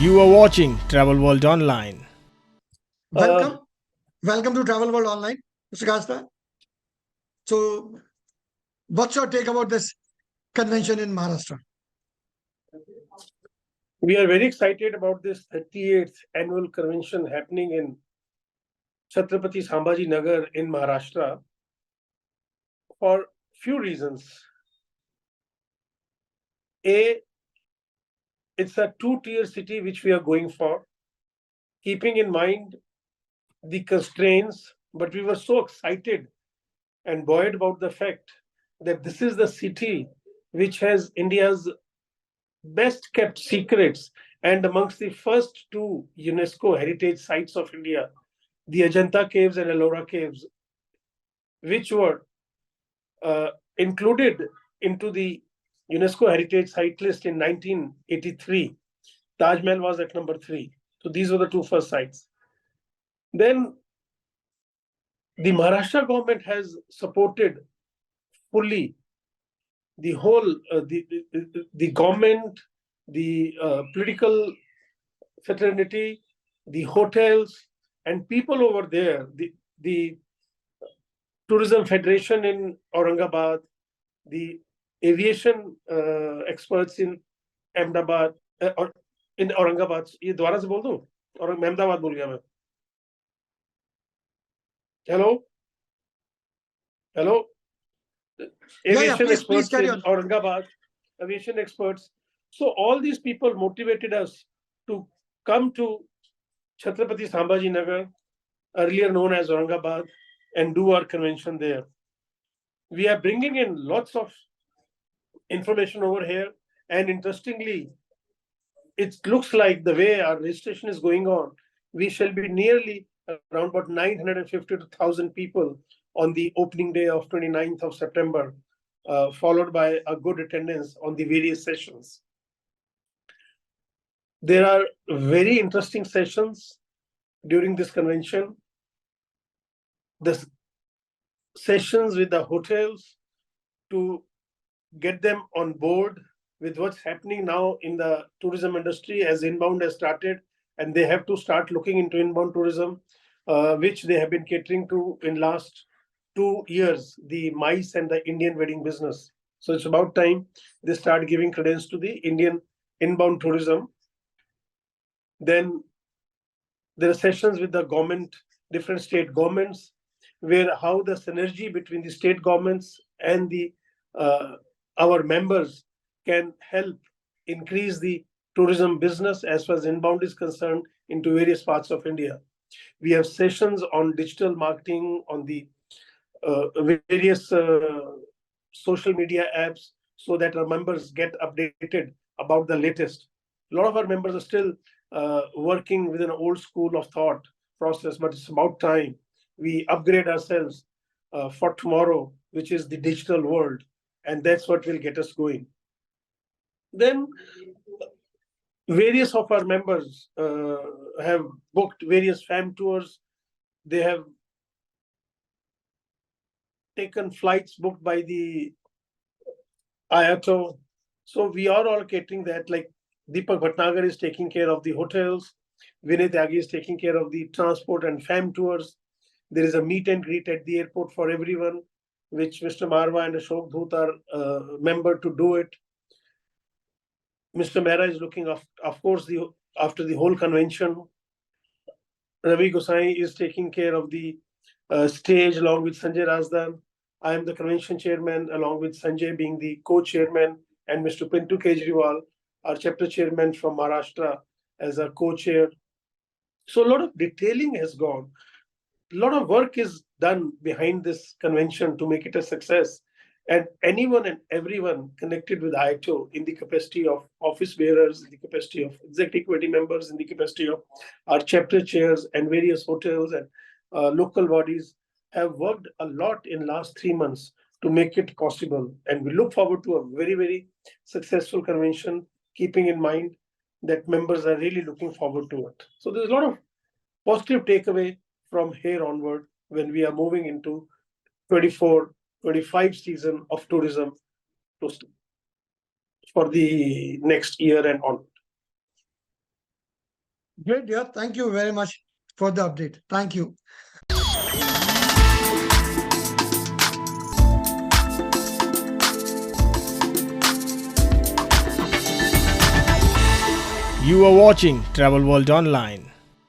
You are watching Travel World Online. Welcome. Welcome to Travel World Online, Mr. Kaistha. So, what's your take about this convention in Maharashtra? We are very excited about this 38th annual convention happening in Chhatrapati Sambhajinagar in Maharashtra for few reasons. A, it's a two-tier city which we are going for, keeping in mind the constraints, but we were so excited and buoyed about the fact that this is the city which has India's best kept secrets and amongst the first two UNESCO heritage sites of India, the Ajanta Caves and Ellora Caves, which were included into the UNESCO heritage site list in 1983. Taj Mahal was at number 3. So these were the two first sites. Then the Maharashtra government has supported fully the whole, the government, the political fraternity, the hotels, and people over there, the tourism federation in Aurangabad, the aviation experts in Ahmedabad, or in Aurangabad. ये दोबारा से बोल दूं और अहमदाबाद बोल गया मैं. Hello. Aviation experts in Aurangabad, aviation experts. So all these people motivated us to come to Chhatrapati Sambhajinagar, earlier known as Aurangabad, and do our convention there. We are bringing in lots of information over here, and interestingly, it looks like the way our registration is going on, we shall be nearly around about 950 to 1,000 people on the opening day of 29th of September, followed by a good attendance on the various sessions. There are very interesting sessions during this convention. The sessions with the hotels to get them on board with what's happening now in the tourism industry as inbound has started, and they have to start looking into inbound tourism, which they have been catering to in last 2 years, the MICE and the Indian wedding business. So it's about time they start giving credence to the Indian inbound tourism. Then there are sessions with the government, different state governments, where how the synergy between the state governments and the our members can help increase the tourism business as far as inbound is concerned into various parts of India. We have sessions on digital marketing, on the various social media apps, so that our members get updated about the latest. A lot of our members are still working within an old school of thought process, but it's about time we upgrade ourselves for tomorrow, which is the digital world, and that's what will get us going. Then various of our members have booked various fam tours. They have taken flights booked by the IATO. So we are all catering that, like Deepak Bhatnagar is taking care of the hotels. Vinay Tyagi is taking care of the transport and fam tours. There is a meet and greet at the airport for everyone, which Mr. Marwa and Ashok Dhut are member to do it. Mr. Mehra is looking of course, after the whole convention. Ravi Gosai is taking care of the stage along with Sanjay Razdan. I am the convention chairman along with Sanjay being the co-chairman, and Mr. Pintu Kejriwal, our chapter chairman from Maharashtra, as a co-chair. So a lot of detailing has gone. A lot of work is done behind this convention to make it a success. And anyone and everyone connected with IATO in the capacity of office bearers, in the capacity of executive committee members, in the capacity of our chapter chairs and various hotels and local bodies have worked a lot in last 3 months to make it possible. And we look forward to a very, very successful convention, keeping in mind that members are really looking forward to it. So there's a lot of positive takeaway from here onward when we are moving into 24-25 season of tourism for the next year and onward. Great, dear. Thank you very much for the update. Thank you. You are watching Travel World Online.